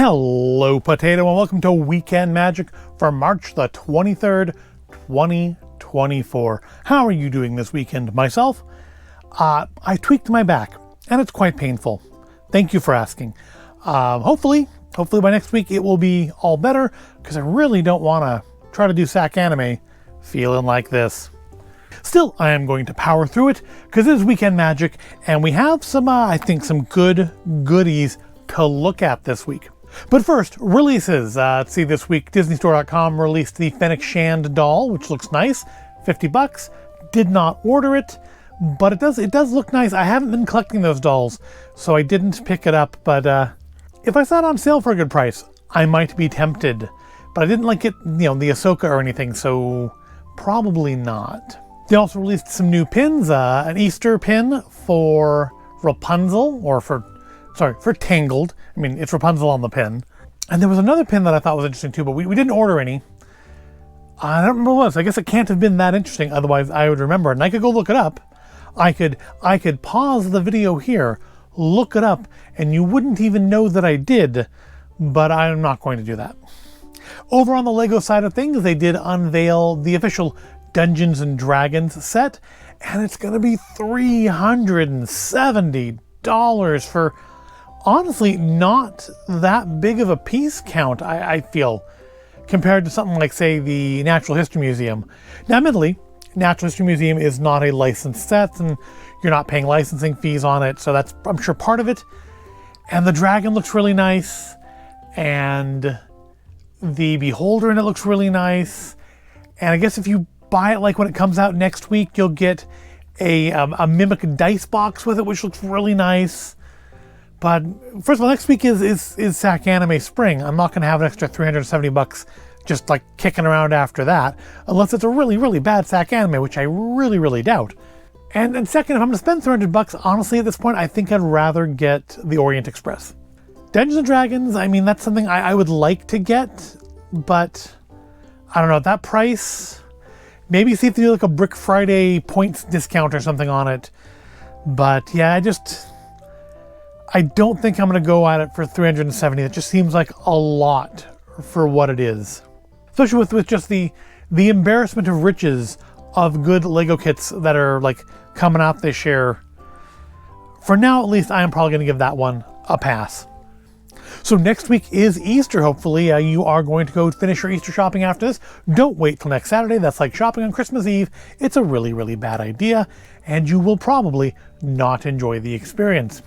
Hello, Potato, and welcome to Weekend Magic for March the 23rd, 2024. How are you doing this weekend? Myself, I tweaked my back, and it's quite painful. Thank you for asking. Hopefully by next week it will be all better, because I really don't want to try to do SAC anime feeling like this. Still, I am going to power through it, because it is Weekend Magic, and we have some, I think, some good goodies to look at this week. But first, releases. Let's see, this week DisneyStore.com released the Fennec Shand doll, which looks nice, $50. Did not order it, but it does look nice. I haven't been collecting those dolls, so I didn't pick it up. But if I saw it on sale for a good price, I might be tempted. But I didn't like it, the Ahsoka or anything, so probably not. They also released some new pins, an Easter pin for Rapunzel, or for Tangled. I mean, it's Rapunzel on the pin. And there was another pin that I thought was interesting too, but we didn't order any. I don't remember what it was. I guess it can't have been that interesting, otherwise I would remember it. And I could go look it up. I could pause the video here, look it up, and you wouldn't even know that I did, but I'm not going to do that. Over on the Lego side of things, they did unveil the official Dungeons and Dragons set, and it's going to be $370 for honestly not that big of a piece count, I feel, compared to something like, say, the Natural History Museum. Now, admittedly, Natural History Museum is not a licensed set, and you're not paying licensing fees on it, so that's, I'm sure, part of it. And the dragon looks really nice, and the beholder in it looks really nice. And I guess if you buy it like when it comes out next week, you'll get a Mimic dice box with it, which looks really nice. But first of all, next week is SAC Anime Spring. I'm not going to have an extra $370 just like kicking around after that, unless it's a really, really bad SAC Anime, which I really, really doubt. And second, if I'm going to spend $300, honestly, at this point, I think I'd rather get the Orient Express. Dungeons and Dragons, I mean, that's something I would like to get, but I don't know, at that price, maybe see if they do like a Brick Friday points discount or something on it. But yeah, I don't think I'm going to go at it for $370. It just seems like a lot for what it is. Especially with just the embarrassment of riches of good Lego kits that are like coming out this year. For now, at least, I am probably going to give that one a pass. So next week is Easter, hopefully. You are going to go finish your Easter shopping after this. Don't wait till next Saturday. That's like shopping on Christmas Eve. It's a really, really bad idea, and you will probably not enjoy the experience.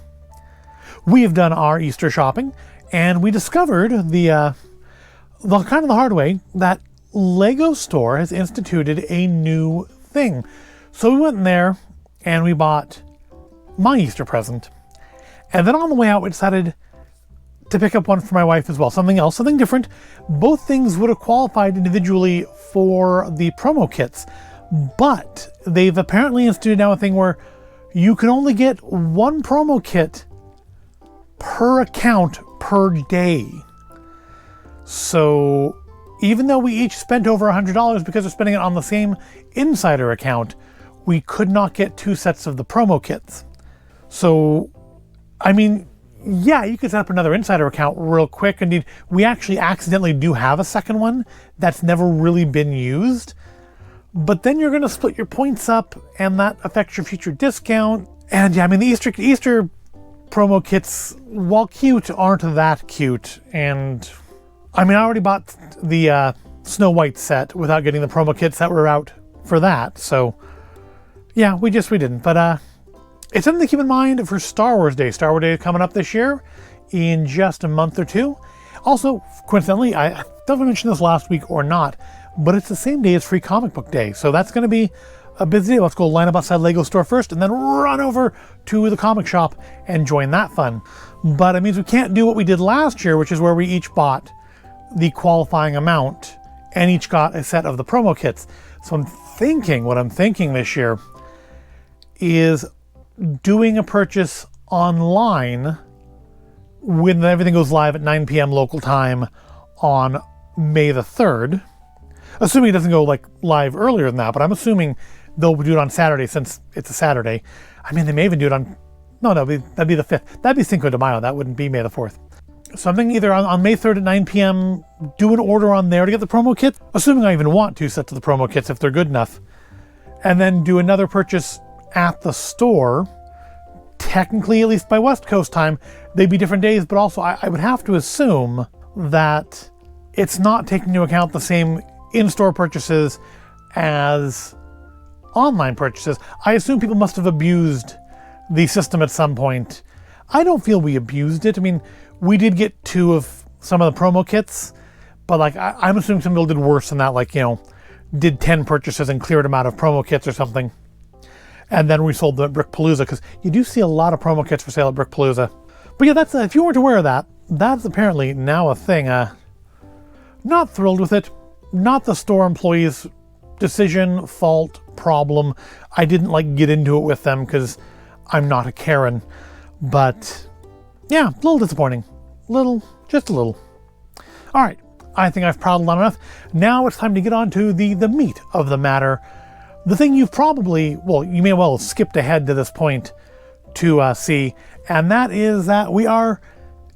We have done our Easter shopping, and we discovered the kind of the hard way that Lego Store has instituted a new thing. So we went in there and we bought my Easter present, and then on the way out we decided to pick up one for my wife as well, something else, something different. Both things would have qualified individually for the promo kits, but they've apparently instituted now a thing where you can only get one promo kit per account per day. So even though we each spent over $100 because we're spending it on the same insider account, we could not get two sets of the promo kits. So, I mean, yeah, you could set up another insider account real quick. Indeed, we actually accidentally do have a second one that's never really been used. But then you're going to split your points up, and that affects your future discount. And yeah, I mean, the Easter promo kits, while cute, aren't that cute. And I mean, I already bought the Snow White set without getting the promo kits that were out for that. So yeah, we didn't. But it's something to keep in mind for Star Wars Day. Star Wars Day is coming up this year in just a month or two. Also, coincidentally, I don't know if I mentioned this last week or not, but it's the same day as Free Comic Book Day. So that's going to be a busy day. Let's go line up outside Lego Store first and then run over to the comic shop and join that fun. But it means we can't do what we did last year, which is where we each bought the qualifying amount and each got a set of the promo kits. So what I'm thinking this year is doing a purchase online when everything goes live at 9 p.m. local time on May the 3rd. Assuming it doesn't go like live earlier than that, but I'm assuming they'll do it on Saturday since it's a Saturday. I mean, they may even do it on, no, that'd be the 5th. That'd be Cinco de Mayo. That wouldn't be May the 4th. something either on May 3rd at 9 p.m., do an order on there to get the promo kit, assuming I even want 2 sets of the promo kits if they're good enough, and then do another purchase at the store. Technically, at least by West Coast time, they'd be different days, but also I would have to assume that it's not taking into account the same in-store purchases as online purchases. I assume people must have abused the system at some point. I don't feel we abused it. I mean, we did get 2 of some of the promo kits, but like I'm assuming some people did worse than that, like, you know, did 10 purchases and cleared them out of promo kits or something, and then resold them at Brickpalooza, because you do see a lot of promo kits for sale at Brickpalooza. But yeah, that's if you weren't aware of that, that's apparently now a thing. Not thrilled with it. Not the store employees' decision, fault, problem. I didn't like get into it with them because I'm not a Karen. But yeah, a little disappointing. Just a little. All right, I think I've prattled on enough. Now it's time to get on to the meat of the matter. The thing you've probably, well, you may well have skipped ahead to this point to see, and that is that we are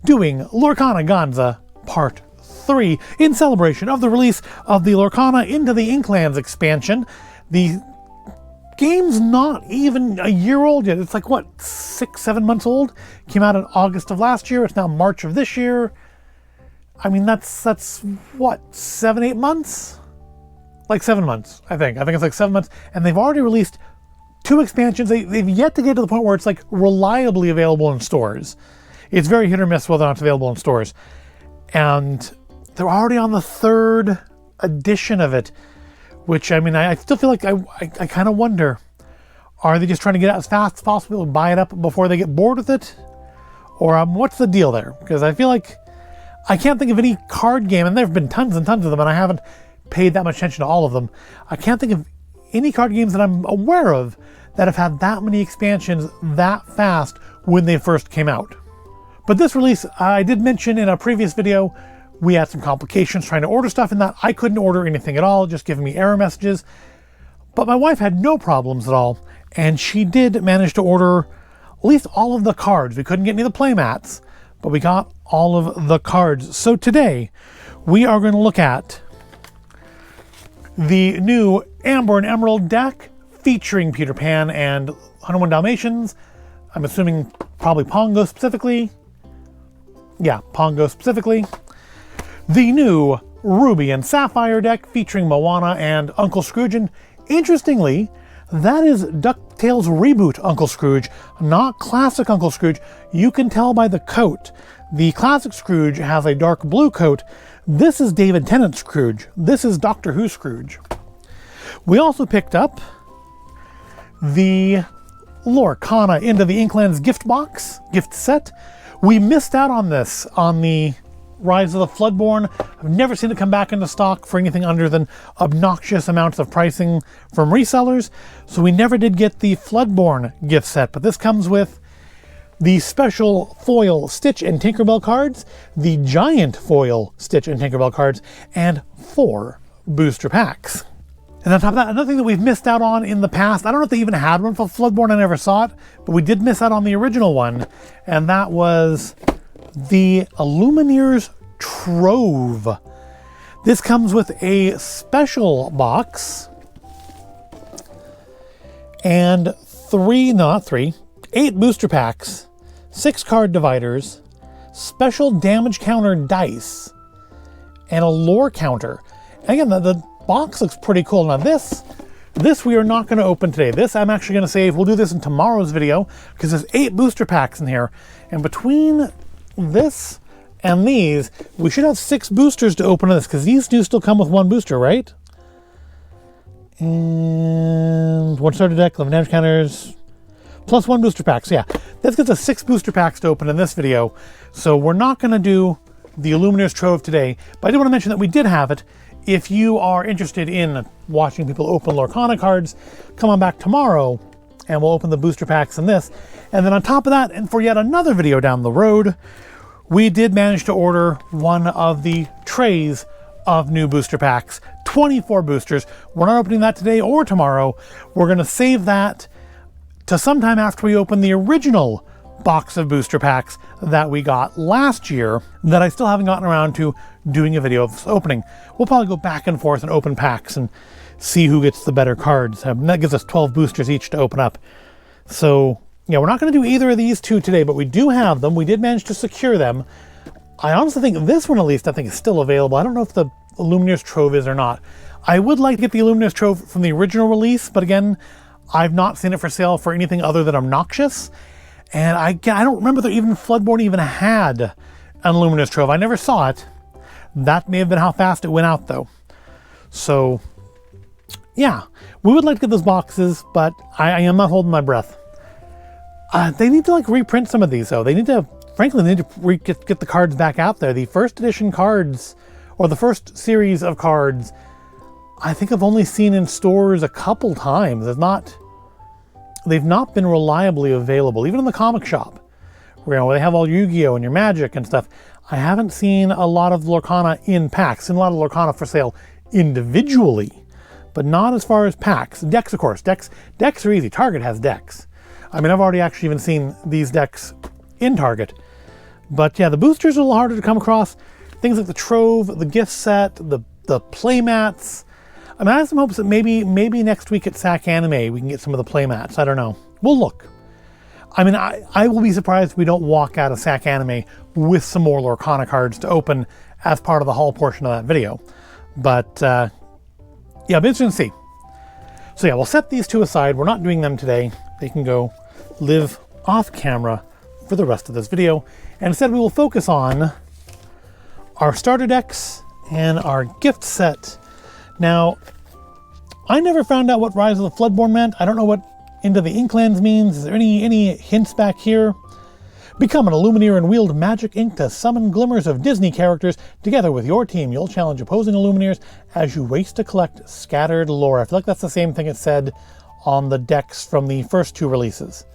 doing Lorcanaganza Part 3 in celebration of the release of the Lorcana Into The Inklands expansion. The game's not even a year old yet. It's like, what, 6-7 months old? Came out in August of last year. It's now March of this year. I mean, that's what, 7-8 months? Like 7 months, I think. I think it's like 7 months. And they've already released 2 expansions. They've yet to get to the point where it's like reliably available in stores. It's very hit or miss whether or not it's available in stores. And they're already on the 3rd edition of it, which, I mean, I still feel like I kind of wonder, are they just trying to get out as fast as possible and buy it up before they get bored with it? Or what's the deal there? Because I feel like I can't think of any card game, and there have been tons and tons of them, and I haven't paid that much attention to all of them. I can't think of any card games that I'm aware of that have had that many expansions that fast when they first came out. But this release, I did mention in a previous video, we had some complications trying to order stuff in that. I couldn't order anything at all, just giving me error messages. But my wife had no problems at all, and she did manage to order at least all of the cards. We couldn't get any of the playmats, but we got all of the cards. So today, we are going to look at the new Amber and Emerald deck featuring Peter Pan and 101 Dalmatians. I'm assuming probably Pongo specifically. Yeah, Pongo specifically. The new Ruby and Sapphire deck featuring Moana and Uncle Scrooge. And interestingly, that is Ducktales reboot Uncle Scrooge, not classic Uncle Scrooge. You can tell by the coat. The classic Scrooge has a dark blue coat. This is David Tennant Scrooge. This is Doctor Who Scrooge. We also picked up the Lorcana Into The Inklands gift set. We missed out on this on the Rise of the Floodborn. I've never seen it come back into stock for anything under than obnoxious amounts of pricing from resellers, so we never did get the Floodborn gift set, but this comes with the special foil Stitch and Tinkerbell cards, the giant foil Stitch and Tinkerbell cards, and 4 booster packs. And on top of that, another thing that we've missed out on in the past, I don't know if they even had one for Floodborn, I never saw it, but we did miss out on the original one, and that was the Illumineer's Trove. This comes with a special box and 8 booster packs, 6 card dividers, special damage counter dice, and a lore counter. And again, the box looks pretty cool. Now this we are not going to open today. This I'm actually going to save. We'll do this in tomorrow's video because there's 8 booster packs in here. And between this and these, we should have 6 boosters to open this because these do still come with 1 booster, right? And 1 starter deck, 11 damage counters, plus 1 booster pack. So yeah, this gets us 6 booster packs to open in this video. So we're not going to do the Illumineer's Trove today, but I did want to mention that we did have it. If you are interested in watching people open Lorcana cards, come on back tomorrow and we'll open the booster packs in this. And then on top of that, and for yet another video down the road, we did manage to order one of the trays of new booster packs, 24 boosters. We're not opening that today or tomorrow. We're going to save that to sometime after we open the original box of booster packs that we got last year that I still haven't gotten around to doing a video of opening. We'll probably go back and forth and open packs and see who gets the better cards. And that gives us 12 boosters each to open up. So yeah, we're not going to do either of these two today, but we do have them. We did manage to secure them. I honestly think this one, at least, I think is still available. I don't know if the Illumineer's Trove is or not. I would like to get the Illumineer's Trove from the original release, but again, I've not seen it for sale for anything other than Obnoxious. And I don't remember that even Floodborne even had an Illumineer's Trove. I never saw it. That may have been how fast it went out, though. So, yeah. We would like to get those boxes, but I am not holding my breath. They need to, like, reprint some of these, though. They need to, frankly, they need to get the cards back out there. The first edition cards, or the first series of cards, I think I've only seen in stores a couple times. They've not been reliably available, even in the comic shop, where they have all Yu-Gi-Oh! And your Magic and stuff. I haven't seen a lot of Lorcana in packs, and a lot of Lorcana for sale individually, but not as far as packs. Decks, of course. Decks are easy. Target has decks. I mean, I've already actually even seen these decks in Target. But yeah, the boosters are a little harder to come across. Things like the Trove, the gift set, the playmats. I mean, I have some hopes that maybe next week at SAC Anime we can get some of the playmats. I don't know. We'll look. I mean, I will be surprised if we don't walk out of SAC Anime with some more Lorcana cards to open as part of the haul portion of that video. But, yeah, it'll be interesting to see. So yeah, we'll set these two aside. We're not doing them today. They can go live off camera for the rest of this video. And instead we will focus on our starter decks and our gift set. Now, I never found out what Rise of the Floodborn meant. I don't know what Into the Inklands means. Is there any hints back here? Become an Illumineer and wield magic ink to summon glimmers of Disney characters. Together with your team, you'll challenge opposing Illumineers as you race to collect scattered lore. I feel like that's the same thing it said on the decks from the first two releases.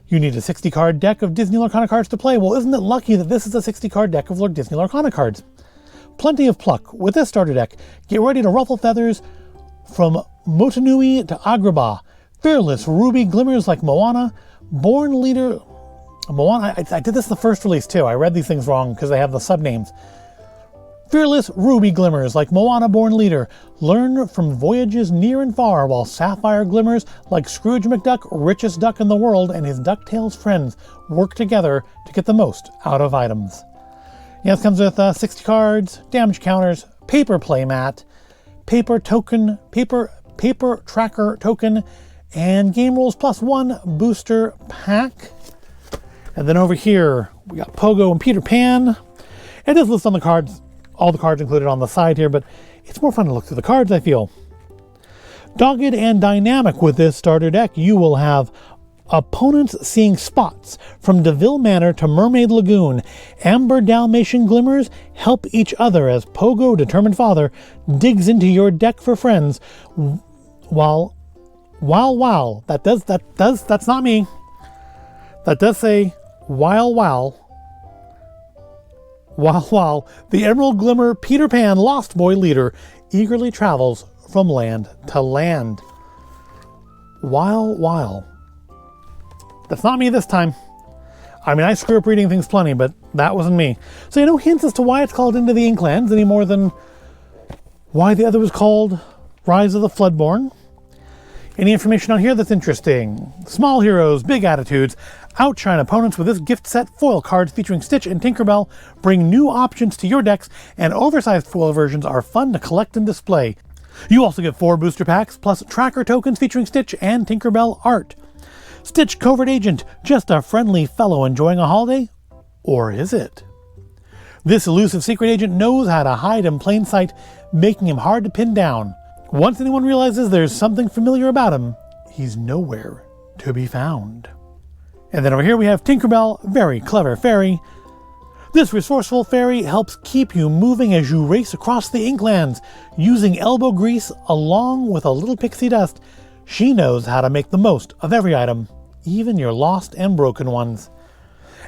You need a 60-card deck of Disney Lorcana cards to play. Well, isn't it lucky that this is a 60-card deck of Disney Lorcana cards? Plenty of pluck. With this starter deck, get ready to ruffle feathers from Motunui to Agrabah. Fearless ruby glimmers like Moana. Born leader... Moana, I did this the first release too. I read these things wrong because they have the subnames. Fearless ruby glimmers like Moana born leader. Learn from voyages near and far while sapphire glimmers like Scrooge McDuck, richest duck in the world, and his Ducktales friends work together to get the most out of items. Yeah, this comes with 60 cards, damage counters, paper playmat, paper token, paper tracker token, and game rules +1 booster pack. And then over here, we got Pongo and Peter Pan. It is listed on the cards, all the cards included on the side here, but it's more fun to look through the cards, I feel. Dogged and dynamic with this starter deck, you will have opponents seeing spots from Deville Manor to Mermaid Lagoon. Amber Dalmatian glimmers help each other as Pogo, determined father, digs into your deck for friends. Wow, that's not me. That does say while the Emerald Glimmer Peter Pan Lost Boy leader eagerly travels from land to land. While. That's not me this time. I mean, I screw up reading things plenty, but that wasn't me. So no hints as to why it's called Into the Inklands any more than why the other was called Rise of the Floodborn. Any information on here that's interesting? Small heroes, big attitudes. Outshine opponents with this gift set. Foil cards featuring Stitch and Tinkerbell bring new options to your decks, and oversized foil versions are fun to collect and display. You also get 4 booster packs, plus tracker tokens featuring Stitch and Tinkerbell art. Stitch Covert Agent, just a friendly fellow enjoying a holiday? Or is it? This elusive secret agent knows how to hide in plain sight, making him hard to pin down. Once anyone realizes there's something familiar about him, he's nowhere to be found. And then over here we have Tinkerbell, very clever fairy. This resourceful fairy helps keep you moving as you race across the Inklands. Using elbow grease along with a little pixie dust, she knows how to make the most of every item, even your lost and broken ones.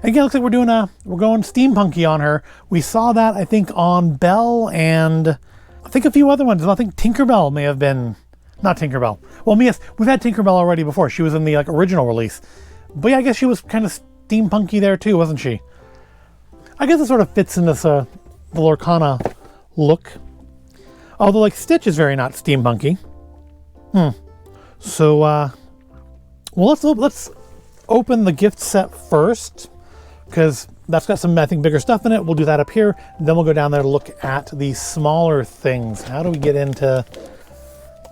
Again, looks like we're going steampunky on her. We saw that, I think, on Belle and I think a few other ones. I think Tinkerbell may have been, not Tinkerbell. Well, yes, we've had Tinkerbell already before. She was in the original release. But yeah, I guess she was kind of steampunky there too, wasn't she? I guess it sort of fits in this the Lorcana look. Although, like, Stitch is very not steampunky. So, well, let's open the gift set first, because that's got some, I think, bigger stuff in it. We'll do that up here. Then we'll go down there to look at the smaller things. How do we get into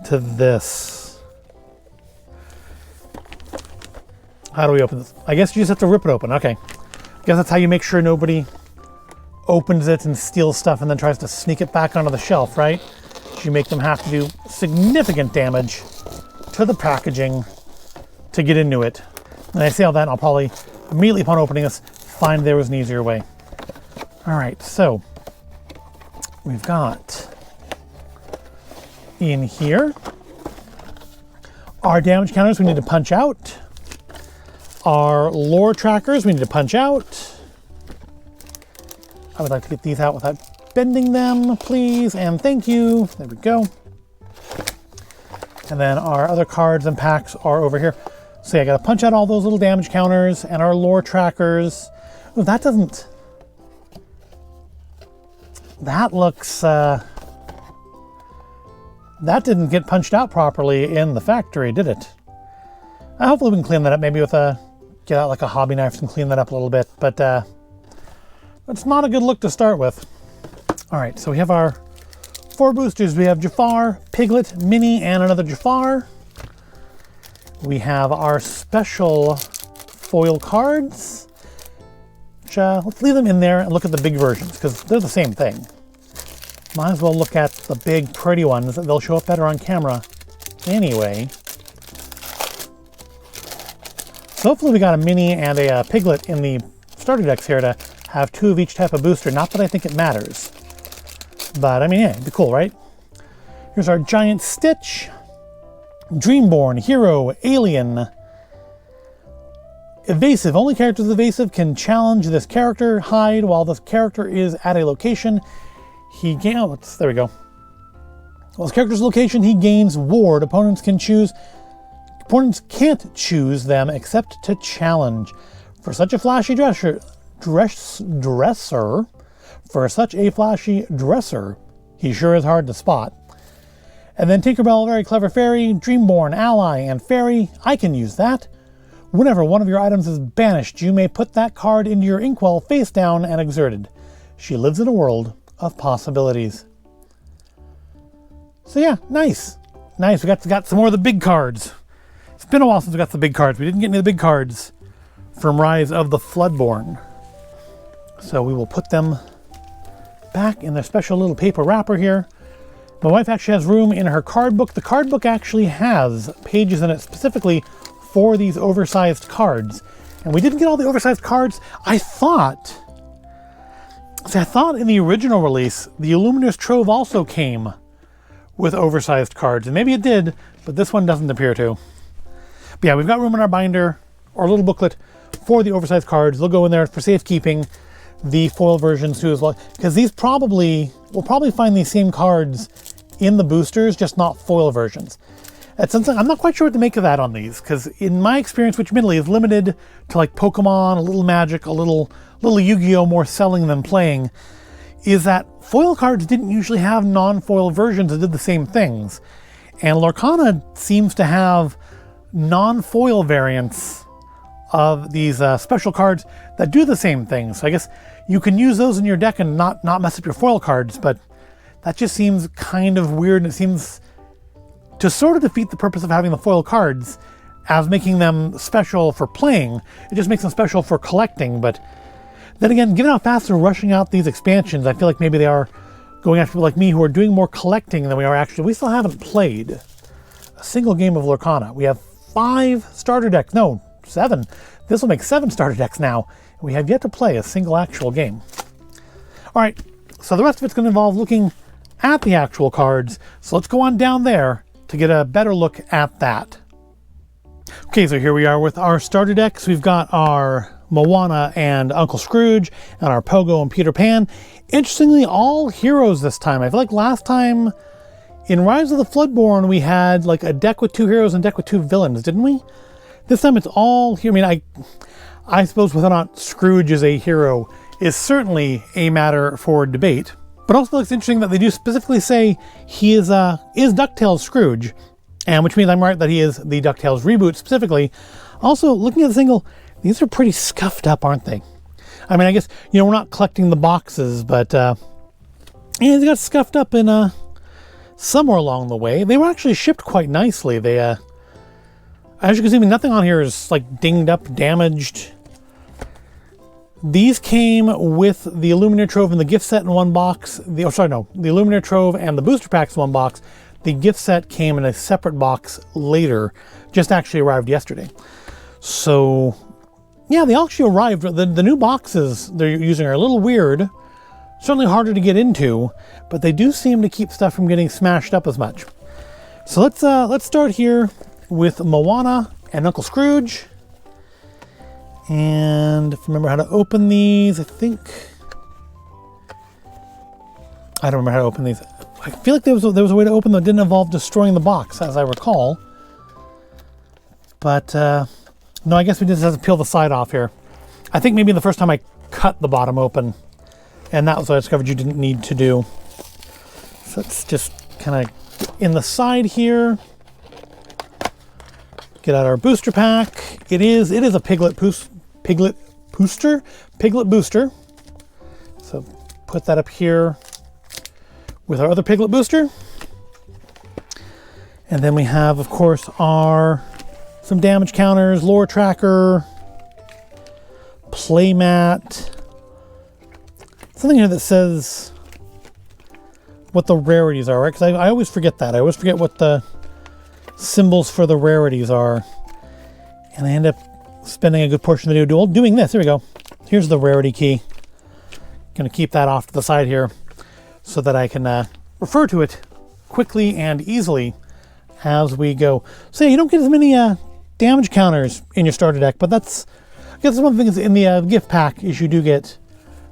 this? How do we open this? I guess you just have to rip it open. Okay. I guess that's how you make sure nobody opens it and steals stuff and then tries to sneak it back onto the shelf, right? You make them have to do significant damage to the packaging to get into it. And I say all that, and I'll probably, immediately upon opening this, find there was an easier way. All right, so we've got in here our damage counters we need to punch out. Our lore trackers we need to punch out. I would like to get these out without bending them, please, and thank you. There we go. And then our other cards and packs are over here. So yeah, I gotta punch out all those little damage counters and our lore trackers. Oh, that doesn't... That looks... That didn't get punched out properly in the factory, did it? Hopefully we can clean that up, maybe with a... Get out like a hobby knife and clean that up a little bit, but it's not a good look to start with. All right, so we have our 4 boosters. We have Jafar, Piglet, Minnie, and another Jafar. We have our special foil cards, which, let's leave them in there and look at the big versions, because they're the same thing. Might as well look at the big, pretty ones. They'll show up better on camera anyway. So hopefully we got a Minnie and a Piglet in the starter decks here to have 2 of each type of booster. Not that I think it matters. But, I mean, yeah, it'd be cool, right? Here's our giant Stitch, Dreamborn, Hero, Alien, Evasive. Only characters evasive can challenge this character, hide while this character is at a location. He gains, there we go. While this character's location, he gains ward. Opponents can't choose them except to challenge. For such a flashy dresser, he sure is hard to spot. And then Tinkerbell, Very Clever Fairy, Dreamborn, Ally, and Fairy. I can use that. Whenever one of your items is banished, you may put that card into your inkwell face down and exerted. She lives in a world of possibilities. So yeah, nice. Nice, we got some more of the big cards. It's been a while since we got the big cards. We didn't get any of the big cards from Rise of the Floodborn. So we will put them back in their special little paper wrapper here. My wife actually has room in her card book. The card book actually has pages in it specifically for these oversized cards. And we didn't get all the oversized cards. I thought in the original release, the Illumineer's Trove also came with oversized cards. And maybe it did, but this one doesn't appear to. But yeah, we've got room in our binder, or little booklet, for the oversized cards. They'll go in there for safekeeping. The foil versions too as well, because we'll probably find these same cards in the boosters, just not foil versions. That's something I'm not quite sure what to make of that on these, because in my experience, which admittedly is limited to like Pokemon, a little Magic, a little Yu-Gi-Oh, more selling than playing, is that foil cards didn't usually have non-foil versions that did the same things, and Lorcana seems to have non-foil variants of these special cards that do the same thing. So I guess you can use those in your deck and not mess up your foil cards, but that just seems kind of weird, and it seems to sort of defeat the purpose of having the foil cards as making them special for playing. It just makes them special for collecting. But then again, given how fast they're rushing out these expansions, I feel like maybe they are going after people like me who are doing more collecting than we are actually. We still haven't played a single game of Lorcana. We have 5 starter decks. No, 7. This will make 7 starter decks now. We have yet to play a single actual game. All right, so the rest of it's going to involve looking at the actual cards. So let's go on down there to get a better look at that. Okay, so here we are with our starter decks. We've got our Moana and Uncle Scrooge, and our Pongo and Peter Pan. Interestingly, all heroes this time. I feel like last time in Rise of the Floodborn, we had like a deck with 2 heroes and a deck with 2 villains, didn't we? This time it's all here. I mean, I suppose whether or not Scrooge is a hero is certainly a matter for debate. But also it's interesting that they do specifically say he is Ducktales Scrooge, and which means I'm right that he is the Ducktales reboot specifically. Also, looking at the single, these are pretty scuffed up, aren't they? I mean, I guess, you know, we're not collecting the boxes, but yeah, they got scuffed up in somewhere along the way. They were actually shipped quite nicely. They, as you can see, nothing on here is like dinged up, damaged. These came with the Illumineer Trove and the gift set in one box. The Illumineer Trove and the booster packs in one box. The gift set came in a separate box later, just actually arrived yesterday. So, yeah, they actually arrived. The new boxes they're using are a little weird. Certainly harder to get into, but they do seem to keep stuff from getting smashed up as much. So let's start here with Moana and Uncle Scrooge. And if I remember how to open these, I don't remember how to open these. I feel like there was a way to open them that didn't involve destroying the box, as I recall. But no, I guess we just have to peel the side off here. I think maybe the first time I cut the bottom open, and that was what I discovered you didn't need to do. So let's just kind of in the side here. Get out our booster pack. It is a Piglet booster. So put that up here with our other Piglet booster. And then we have, of course, some damage counters, lore tracker, playmat. Something here that says what the rarities are, right? Because I always forget that. I always forget what the symbols for the rarities are. And I end up spending a good portion of the duel doing this. Here we go. Here's the rarity key. Going to keep that off to the side here so that I can refer to it quickly and easily as we go. So yeah, you don't get as many damage counters in your starter deck, but I guess one of the things in the gift pack is you do get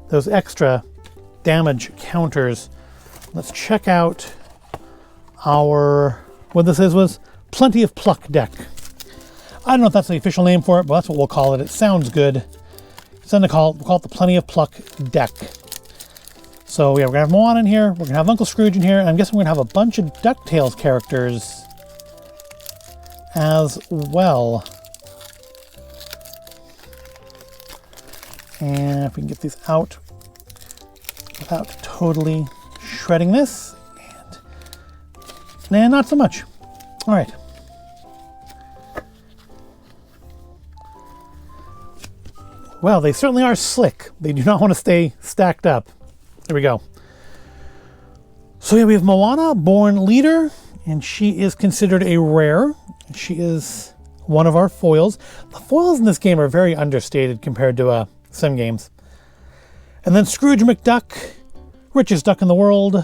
those extra damage counters. Let's check out what this was Plenty of Pluck deck. I don't know if that's the official name for it, but that's what we'll call it. It sounds good. We'll call it the Plenty of Pluck deck. So yeah, we're gonna have Moana in here, we're gonna have Uncle Scrooge in here, and I'm guessing we're gonna have a bunch of Ducktales characters as well. And if we can get these out without totally shredding this, and not so much. All right. Well, they certainly are slick. They do not want to stay stacked up. There we go. So yeah, we have Moana, born leader, and she is considered a rare. She is one of our foils. The foils in this game are very understated compared to sim games. And then Scrooge McDuck, richest duck in the world.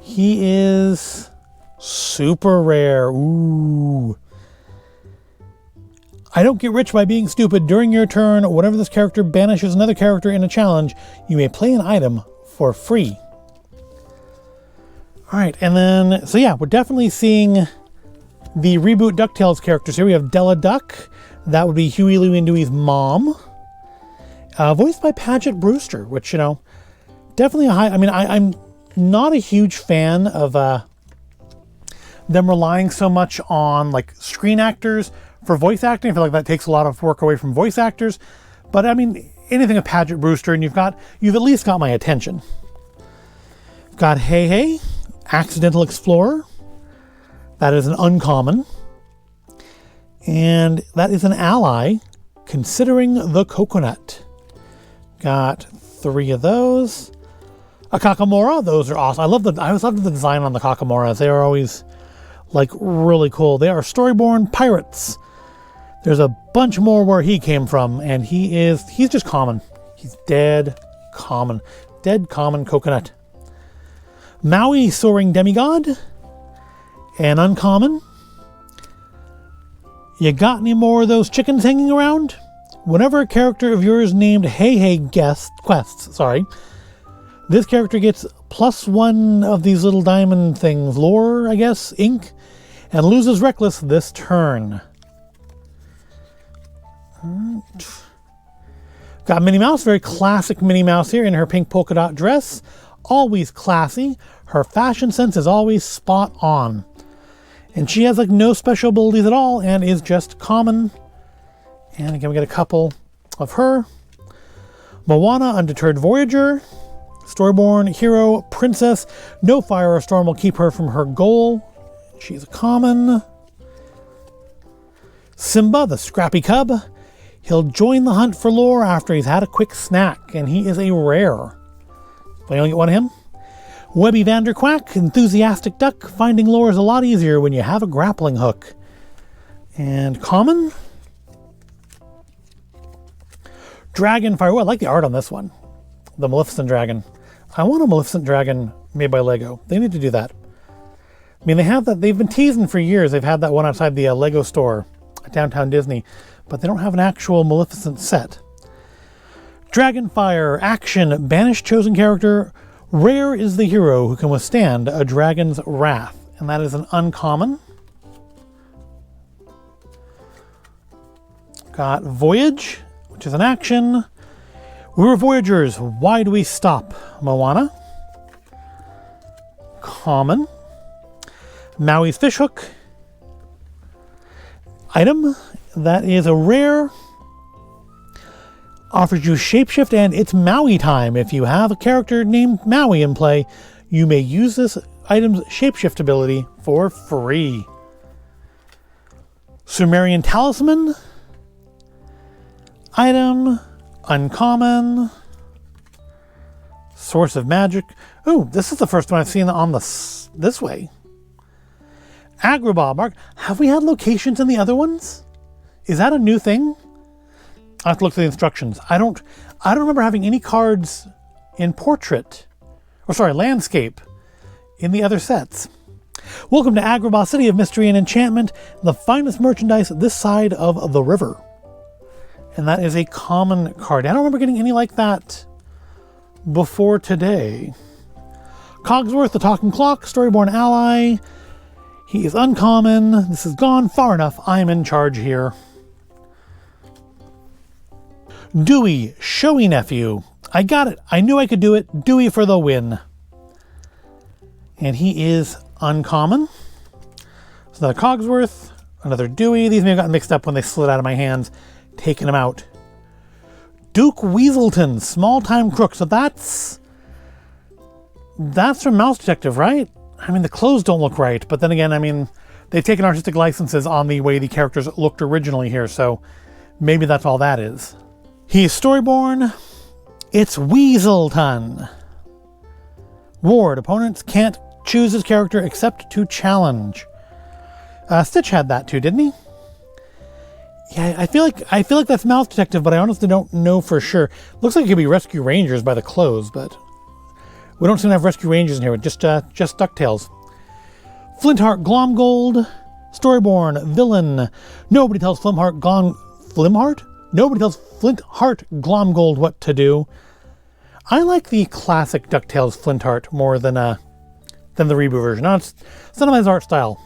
He is super rare. Ooh. I don't get rich by being stupid. During your turn, whenever this character banishes another character in a challenge, you may play an item for free. All right, and then, so yeah, we're definitely seeing the reboot DuckTales characters here. We have Della Duck. That would be Huey, Louie, and Dewey's mom. Voiced by Paget Brewster, which, you know, definitely a high... I mean, I'm not a huge fan of them relying so much on, like, screen actors for voice acting. I feel like that takes a lot of work away from voice actors. But, I mean, anything of Paget Brewster, and you've at least got my attention. We've got Hey Hey, Accidental Explorer. That is an uncommon. And that is an ally, Considering the Coconut. Got 3 of those. A Kakamora, those are awesome. I always love the design on the Kakamoras. They are always, like, really cool. They are Storyborn Pirates. There's a bunch more where he came from, and he's just common. He's dead common. Dead common coconut. Maui, Soaring Demigod. An uncommon. You got any more of those chickens hanging around? Whenever a character of yours named Hey Hey quests, this character gets +1 of these little diamond things. Lore, I guess, ink. and loses Reckless this turn. Got Minnie Mouse, very classic Minnie Mouse here in her pink polka dot dress. Always classy. Her fashion sense is always spot on. And she has like no special abilities at all and is just common. And again, we get a couple of her. Moana, Undeterred Voyager. Storyborn, Hero, Princess. No fire or storm will keep her from her goal. She's a common. Simba, the Scrappy Cub. He'll join the hunt for lore after he's had a quick snack, and he is a rare. We only get one of him. Webby Vanderquack, Enthusiastic Duck. Finding lore is a lot easier when you have a grappling hook. And common. Dragonfire. Oh, I like the art on this one. The Maleficent Dragon. I want a Maleficent Dragon made by Lego. They need to do that. I mean, they have that. They've been teasing for years. They've had that one outside the Lego store at Downtown Disney, but they don't have an actual Maleficent set. Dragonfire, action, banished chosen character. Rare is the hero who can withstand a dragon's wrath, and that is an uncommon. Got Voyage, which is an action. We were voyagers, why do we stop? Moana. Common. Maui's Fishhook. Item, that is a rare. Offers you Shapeshift, and it's Maui time. If you have a character named Maui in play, you may use this item's Shapeshift ability for free. Sumerian Talisman. Item, uncommon. Source of Magic. Oh, this is the first one I've seen on this way. Agrabah. Mark, have we had locations in the other ones? Is that a new thing? I have to look through the instructions. I don't remember having any cards in portrait, or sorry, landscape, in the other sets. Welcome to Agrabah, City of Mystery and Enchantment, the finest merchandise this side of the river. And that is a common card. I don't remember getting any like that before today. Cogsworth, the Talking Clock, Storyborn Ally. He is uncommon. This has gone far enough. I'm in charge here. Dewey, Showy Nephew. I got it. I knew I could do it. Dewey for the win. And he is uncommon. So another Cogsworth, another Dewey. These may have gotten mixed up when they slid out of my hands. Taking them out. Duke Weaselton, Small Time Crook. So that's from Mouse Detective, right? I mean, the clothes don't look right, but then again, I mean, they've taken artistic licenses on the way the characters looked originally here, so maybe that's all that is. He is Storyborn. It's Weaselton. Ward, opponents can't choose his character except to challenge. Stitch had that too, didn't he? Yeah, I feel like that's Mouse Detective, but I honestly don't know for sure. Looks like it could be Rescue Rangers by the clothes, but we don't seem to have Rescue Rangers in here, just Ducktales. Flintheart Glomgold, Storyborn Villain. Nobody tells Flintheart Glomgold what to do. I like the classic Ducktales Flintheart more than the reboot version. No, it's not his art style.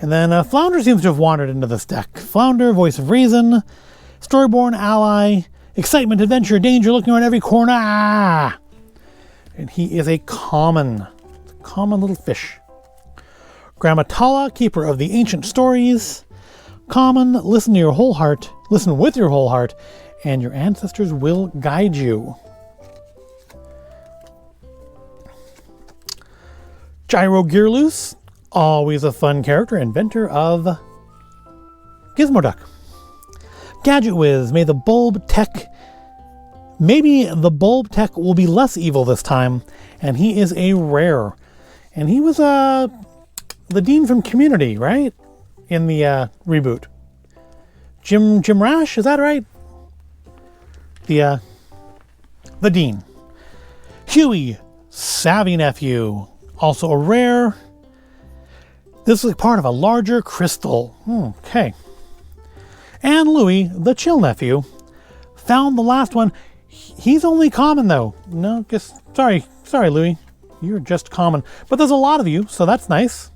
And then Flounder seems to have wandered into this deck. Flounder, Voice of Reason, Storyborn Ally, Excitement, Adventure, Danger, looking around every corner. Ah! And he is a common little fish. Grammatala, Keeper of the Ancient Stories. Common, listen with your whole heart, and your ancestors will guide you. Gyro Gearloose, always a fun character, inventor of Gizmoduck. Gadget Whiz, maybe the Bulb Tech will be less evil this time, and he is a rare. And he was the Dean from Community, right? In the reboot. Jim Rash, is that right? The Dean. Huey, Savvy Nephew, also a rare. This is part of a larger crystal. Okay. And Louie, the Chill Nephew, found the last one. He's only common though. No, sorry Louie. You're just common. But there's a lot of you, so that's nice.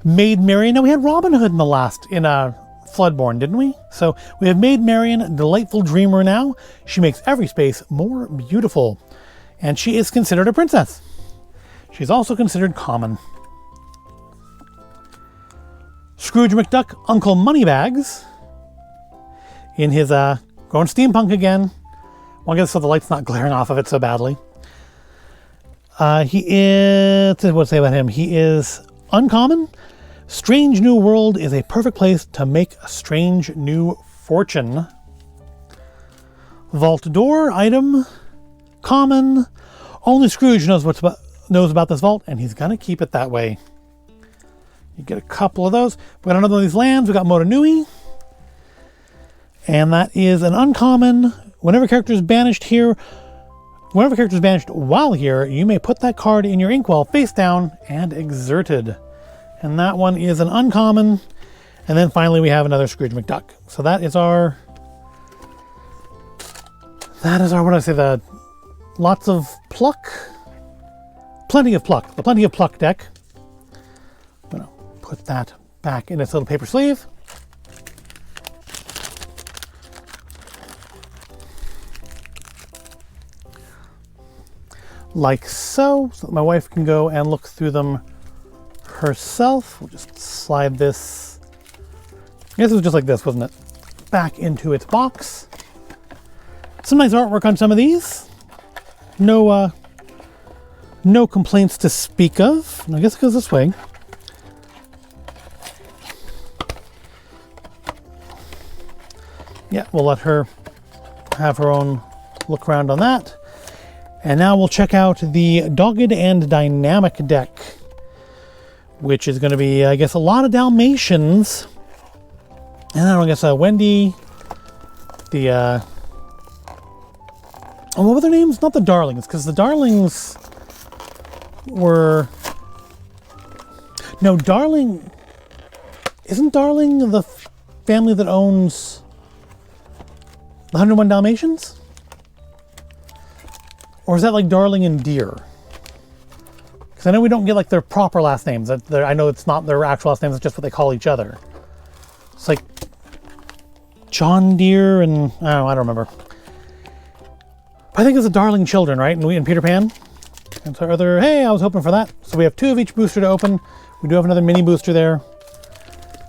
Maid Marian. Now, we had Robin Hood in the last, in Floodborne, didn't we? So we have Maid Marian, delightful dreamer now. She makes every space more beautiful. And she is considered a princess. She's also considered common. Scrooge McDuck, Uncle Moneybags. In his, going steampunk again. Well, I guess so the light's not glaring off of it so badly. He is, what to say about him? He is uncommon. Strange New World is a perfect place to make a strange new fortune. Vault door item, common. Only Scrooge knows about this vault, and he's gonna keep it that way. You get a couple of those. We got another one of these lands. We got Mota Nui, and that is an uncommon. Whenever a character is banished while here, you may put that card in your inkwell face down and exerted. And that one is an uncommon. And then finally we have another Scrooge McDuck. So that is our, what do I say, the lots of pluck? Plenty of pluck. The Plenty of Pluck deck. I'm going to put that back in its little paper sleeve. Like so that my wife can go and look through them herself. We'll just slide this, I guess it was just like this, wasn't it? Back into its box. Some nice artwork on some of these. No complaints to speak of. I guess it goes this way. Yeah, we'll let her have her own look around on that. And now we'll check out the Dogged and Dynamic deck, which is going to be, I guess, a lot of Dalmatians. And then I guess Wendy, the, oh, what were their names? Not the Darlings, because the Darlings were, no, Darling, isn't Darling the family that owns the 101 Dalmatians? Or is that like Darling and Deer? Because I know we don't get like their proper last names. I know it's not their actual last names, it's just what they call each other. It's like John Deere and, I don't remember. But I think it's the Darling Children, right? And Peter Pan. And so other, hey, I was hoping for that. So we have 2 of each booster to open. We do have another mini booster there.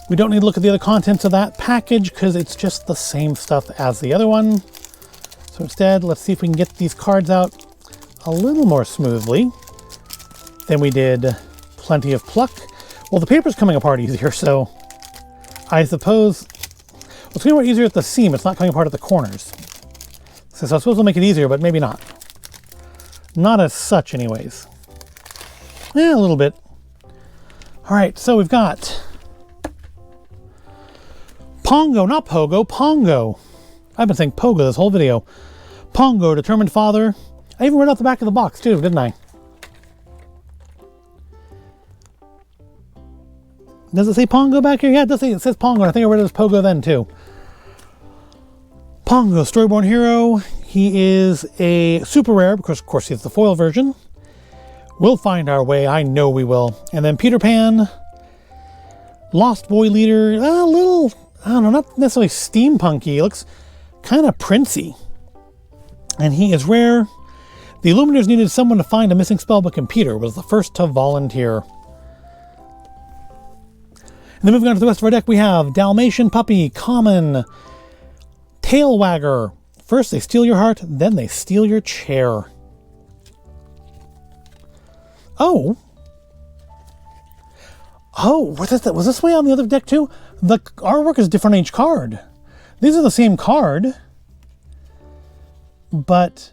We don't need to look at the other contents of that package because it's just the same stuff as the other one. So instead, let's see if we can get these cards out a little more smoothly than we did Plenty of Pluck. Well, the paper's coming apart easier, so I suppose, well, it's coming apart easier at the seam. It's not coming apart at the corners. So I suppose it'll make it easier, but maybe not. Not as such, anyways. Yeah, a little bit. All right, so we've got Pongo, not Pogo, Pongo. I've been saying Pogo this whole video. Pongo, Determined Father. I even read out the back of the box too, didn't I? Does it say Pongo back here? Yeah, it does say, it says Pongo. I think I read it as Pogo then too. Pongo, Storyborn Hero. He is a super rare because of course he's the foil version. We'll find our way, I know we will. And then Peter Pan, Lost Boy Leader, a little, I don't know, not necessarily steampunky. He looks kind of princey. And he is rare. The Illumineers needed someone to find a missing spellbook, and Peter was the first to volunteer. And then moving on to the rest of our deck, we have Dalmatian Puppy, Common, Tail Wagger. First they steal your heart, then they steal your chair. Oh, was this way on the other deck too? The artwork is different on each card. These are the same card, but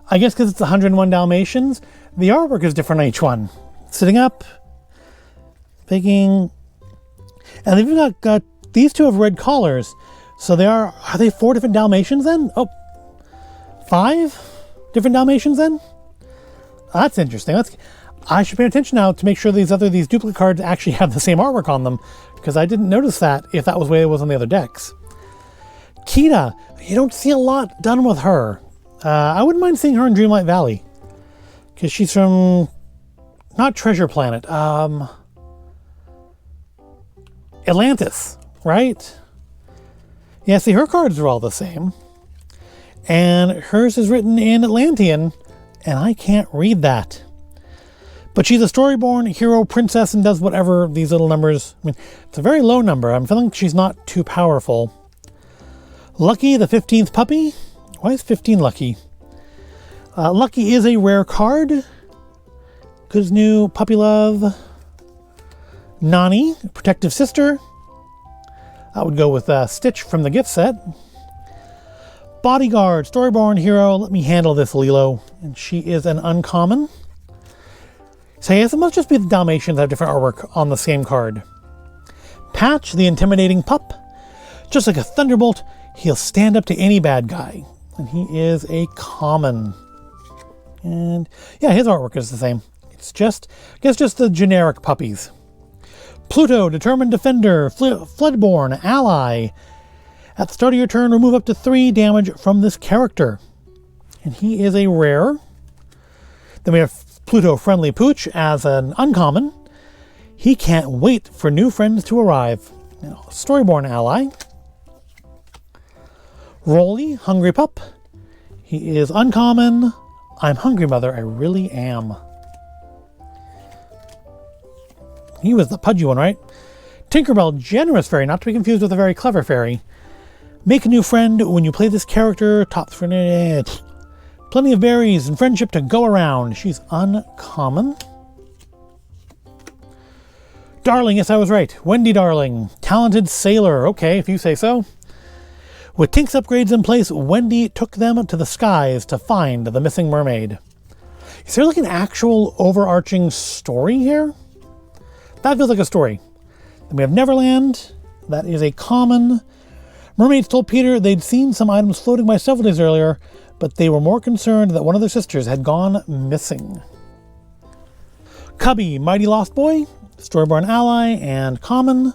I guess because it's 101 Dalmatians, the artwork is different on each one. Sitting up, picking, and they've even got these two have red collars, so are they 4 different Dalmatians then? Oh, 5 different Dalmatians then? That's interesting. I should pay attention now to make sure these duplicate cards actually have the same artwork on them, because I didn't notice that if that was the way it was on the other decks. Kita, you don't see a lot done with her. I wouldn't mind seeing her in Dreamlight Valley, because she's from, not Treasure Planet. Atlantis, right? Yeah, see, her cards are all the same. And hers is written in Atlantean, and I can't read that. But she's a storyborn hero princess and does whatever these little numbers... I mean, it's a very low number. I'm feeling she's not too powerful. Lucky, the 15th puppy. Why is 15 lucky? Lucky is a rare card. Good as new, puppy love. Nani, protective sister. That would go with Stitch from the gift set. Bodyguard, storyborn hero. Let me handle this, Lilo. And she is an uncommon. So yes, it must just be the Dalmatians that have different artwork on the same card. Patch, the intimidating pup. Just like a thunderbolt, he'll stand up to any bad guy. And he is a common. And yeah, his artwork is the same. It's just, I guess, just the generic puppies. Pluto, determined defender, Floodborn, ally. At the start of your turn, remove up to 3 damage from this character. And he is a rare. Then we have Pluto, friendly pooch, as an uncommon. He can't wait for new friends to arrive. Now, storyborn ally. Rolly, hungry pup. He is uncommon. I'm hungry, mother. I really am. He was the pudgy one, right? Tinkerbell, generous fairy, not to be confused with a very clever fairy. Make a new friend when you play this character. Top 3. Plenty of berries and friendship to go around. She's uncommon. Darling, yes, I was right. Wendy Darling, talented sailor. Okay, if you say so. With Tink's upgrades in place, Wendy took them to the skies to find the missing mermaid. Is there like an actual overarching story here? That feels like a story. Then we have Neverland. That is a common. Mermaids told Peter they'd seen some items floating by several days earlier, but they were more concerned that one of their sisters had gone missing. Cubby, mighty lost boy, storyborn ally, and common.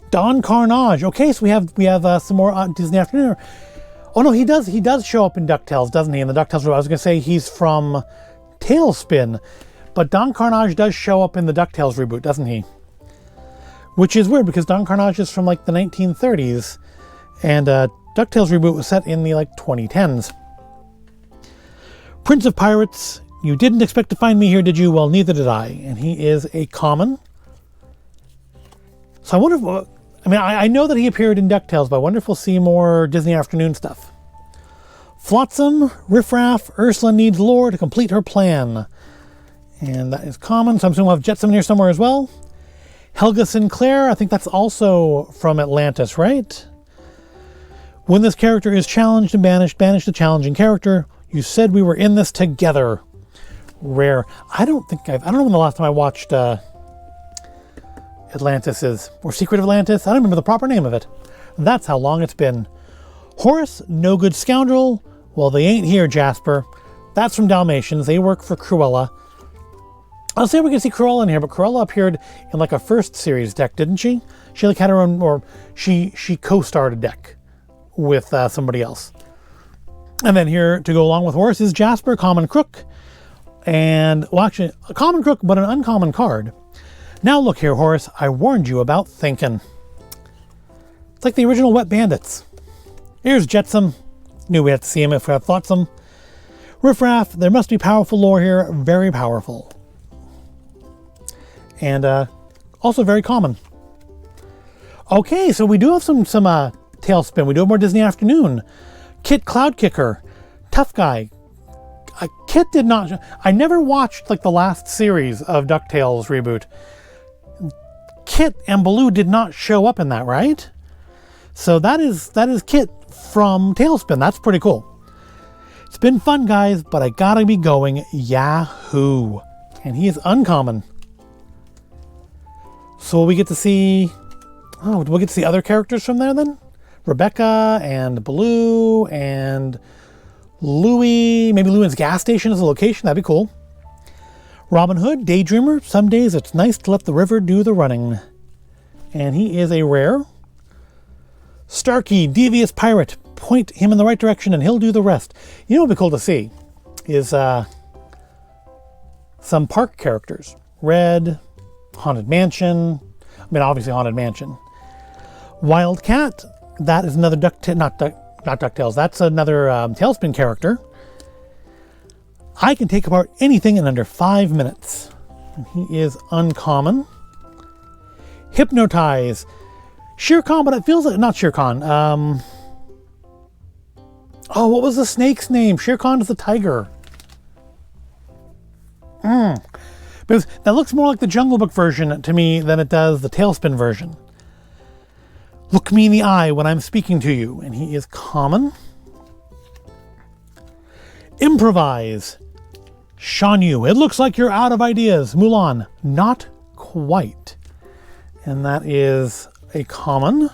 Don Carnage. Okay, so we have some more Disney Afternoon. Oh no, he does show up in Ducktales, doesn't he? In the Ducktales, I was going to say he's from Tailspin, but Don Carnage does show up in the Ducktales reboot, doesn't he? Which is weird because Don Carnage is from like the 1930s, and Ducktales reboot was set in the like 2010s. Prince of Pirates. You didn't expect to find me here, did you? Well, neither did I. And he is a common. So I wonder if... I mean, I know that he appeared in DuckTales, but I wonder if we'll see more Disney Afternoon stuff. Flotsam, Riffraff, Ursula needs lore to complete her plan. And that is common, so I'm assuming we'll have Jetsam here somewhere as well. Helga Sinclair, I think that's also from Atlantis, right? When this character is challenged and banished, banish the challenging character. You said we were in this together. Rare. I don't know when the last time I watched Atlantis is, or Secret of Atlantis. I don't remember the proper name of it. That's how long it's been. Horace, no good scoundrel. Well, they ain't here, Jasper. That's from Dalmatians. They work for Cruella. I'll say we can see Cruella in here, but Cruella appeared in like a first series deck, didn't she? She like had her own, or she co-starred a deck with somebody else. And then here to go along with Horace is Jasper, common crook. And, well, actually, a common crook, but an uncommon card. Now look here, Horace, I warned you about thinking. It's like the original Wet Bandits. Here's Jetsam. Knew we had to see him if we had Flotsam. Riffraff, there must be powerful lore here, very powerful. And also very common. Okay, so we do have some Tailspin. We do have more Disney Afternoon. Kit Cloudkicker, tough guy. Kit did not... I never watched like the last series of DuckTales reboot. Kit and Baloo did not show up in that, right? So that is Kit from Tailspin. That's pretty cool. It's been fun, guys, but I gotta be going. Yahoo! And he is uncommon. So we get to see... Oh, we'll get to see other characters from there then? Rebecca and Baloo and Louie. Maybe Louie's gas station is a location. That'd be cool. Robin Hood, daydreamer. Some days it's nice to let the river do the running. And he is a rare. Starkey, devious pirate. Point him in the right direction and he'll do the rest. You know what would be cool to see is some park characters. Red. Haunted Mansion. I mean, obviously Haunted Mansion. Wildcat, that is another not Ducktales, that's another Tailspin character. I can take apart anything in under 5 minutes. He is uncommon. Hypnotize. Shere Khan, but it feels like, not Shere Khan. Oh, what was the snake's name? Shere Khan is the tiger. Because that looks more like the Jungle Book version to me than it does the Tailspin version. Look me in the eye when I'm speaking to you. And he is common. Improvise. Shan Yu. It looks like you're out of ideas. Mulan. Not quite. And that is a common.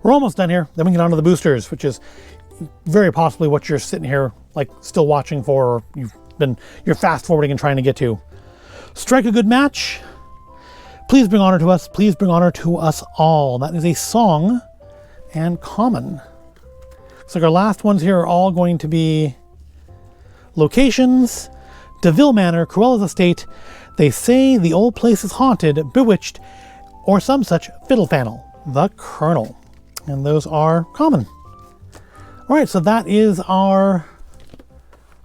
We're almost done here. Then we can get on to the boosters, which is very possibly what you're sitting here like still watching for, or you're fast forwarding and trying to get to. Strike a good match. Please bring honor to us. Please bring honor to us all. That is a song and common. Looks like our last ones here are all going to be locations. DeVille Manor, Cruella's estate. They say the old place is haunted, bewitched, or some such fiddle-faddle. The Colonel. And those are common. All right, so that is our,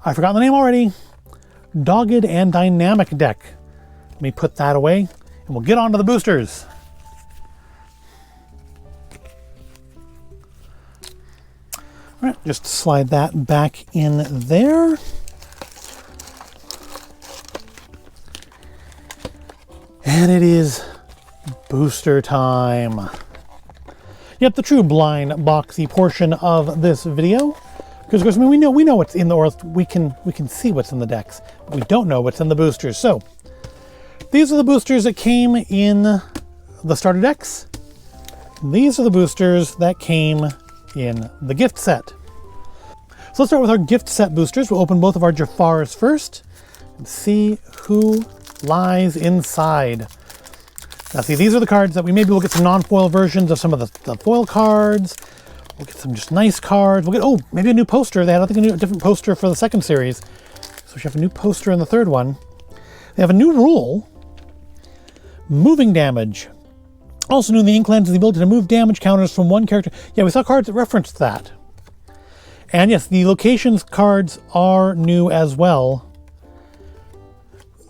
I forgot the name already, Dogged and Dynamic deck. Let me put that away, and we'll get on to the boosters. All right, just slide that back in there. And it is booster time. Yep, the true blind boxy portion of this video. Because of course, I mean, we know what's in the, or we can see what's in the decks. But we don't know what's in the boosters. So these are the boosters that came in the starter decks. These are the boosters that came in the gift set. So let's start with our gift set boosters. We'll open both of our Jafars first and see who lies inside. Now see, these are the cards that maybe we'll get some non-foil versions of some of the foil cards. We'll get some just nice cards. We'll get, oh, maybe a new poster. They had, I think, a different poster for the second series. So we should have a new poster in the third one. They have a new rule. Moving damage. Also new in the Inklands is the ability to move damage counters from one character. Yeah, we saw cards that referenced that. And yes, the locations cards are new as well.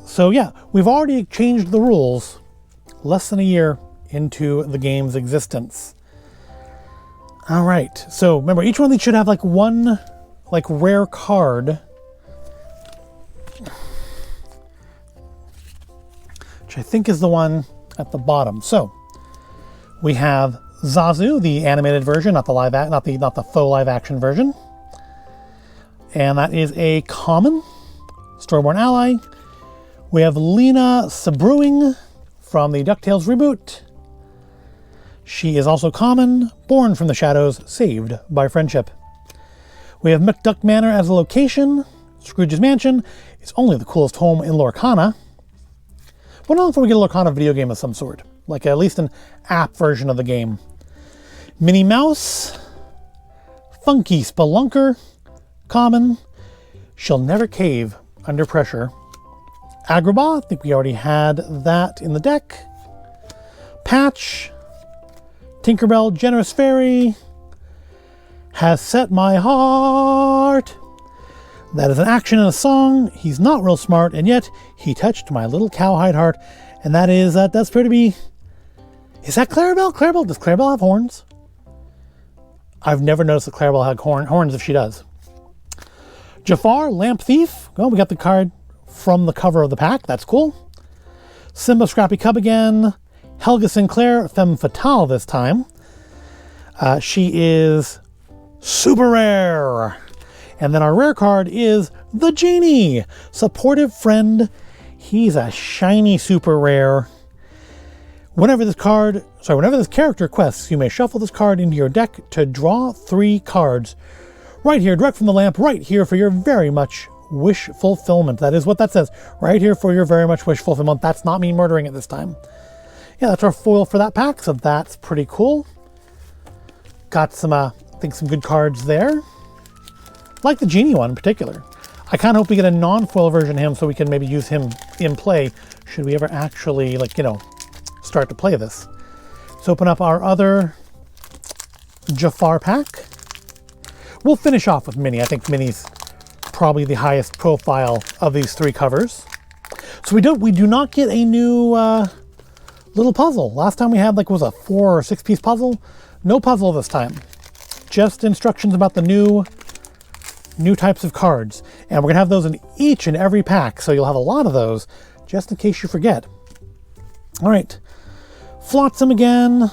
So yeah, we've already changed the rules less than a year into the game's existence. All right, so remember, each one of these should have like one like rare card, which I think is the one at the bottom. So we have Zazu, the animated version, not the not the faux live action version, and that is a common Storyborn ally. We have Lena Sabruing from the Ducktales reboot. She is also common, born from the shadows, saved by friendship. We have McDuck Manor as a location. Scrooge's mansion is only the coolest home in Lorcana. But not if we get a Lorcana video game of some sort, like at least an app version of the game. Minnie Mouse, Funky Spelunker, common. She'll never cave under pressure. Agrabah, I think we already had that in the deck. Patch, Tinkerbell, Generous Fairy, Has Set My Heart. That is an action and a song. He's not real smart, and yet he touched my little cowhide heart. And that is, that's pretty be. Is that Clarabelle? Clarabelle, does Clarabelle have horns? I've never noticed that Clarabelle had horns if she does. Jafar, Lamp Thief. Well, we got the card from the cover of the pack. That's cool. Simba, Scrappy Cub again. Helga Sinclair, Femme Fatale this time. She is super rare. And then our rare card is the Genie, Supportive Friend. He's a shiny super rare. Whenever this character quests, you may shuffle this card into your deck to draw 3 cards. Right here, direct from the lamp, right here for your very much wish fulfillment. That is what that says. Right here for your very much wish fulfillment. That's not me murdering it this time. Yeah, that's our foil for that pack, so that's pretty cool. Got some, I think some good cards there. Like the Genie one in particular. I kind of hope we get a non-foil version of him so we can maybe use him in play should we ever actually, like, you know, start to play this. Let's open up our other Jafar pack. We'll finish off with Minnie. I think Minnie's probably the highest profile of these three covers. So we do not get a new little puzzle. Last time we had, like, was a 4 or 6 piece puzzle. No puzzle this time. Just instructions about the new types of cards. And we're gonna have those in each and every pack, so you'll have a lot of those, just in case you forget. All right, Flotsam again,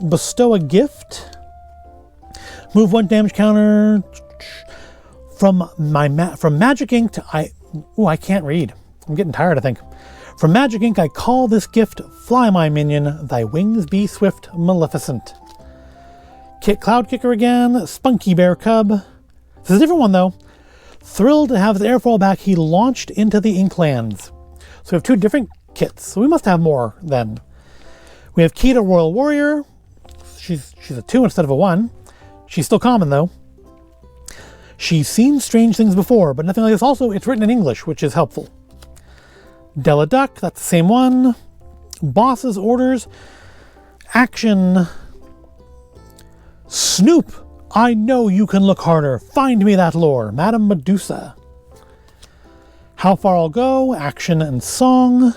bestow a gift, move 1 damage counter from Magic Ink to I can't read. I'm getting tired, I think. From Magic Ink, I call this gift, fly my minion, thy wings be swift, maleficent. Cloud Kicker again, Spunky Bear Cub. This is a different one though. Thrilled to have his airfoil back, he launched into the Inklands. So we have 2 different kits, so we must have more then. We have Kita Royal Warrior. She's a 2 instead of a 1. She's still common though. She's seen strange things before, but nothing like this. Also, it's written in English, which is helpful. Della Duck, that's the same one. Boss's Orders. Action. Snoop, I know you can look harder. Find me that lore. Madame Medusa. How Far I'll Go, Action and Song.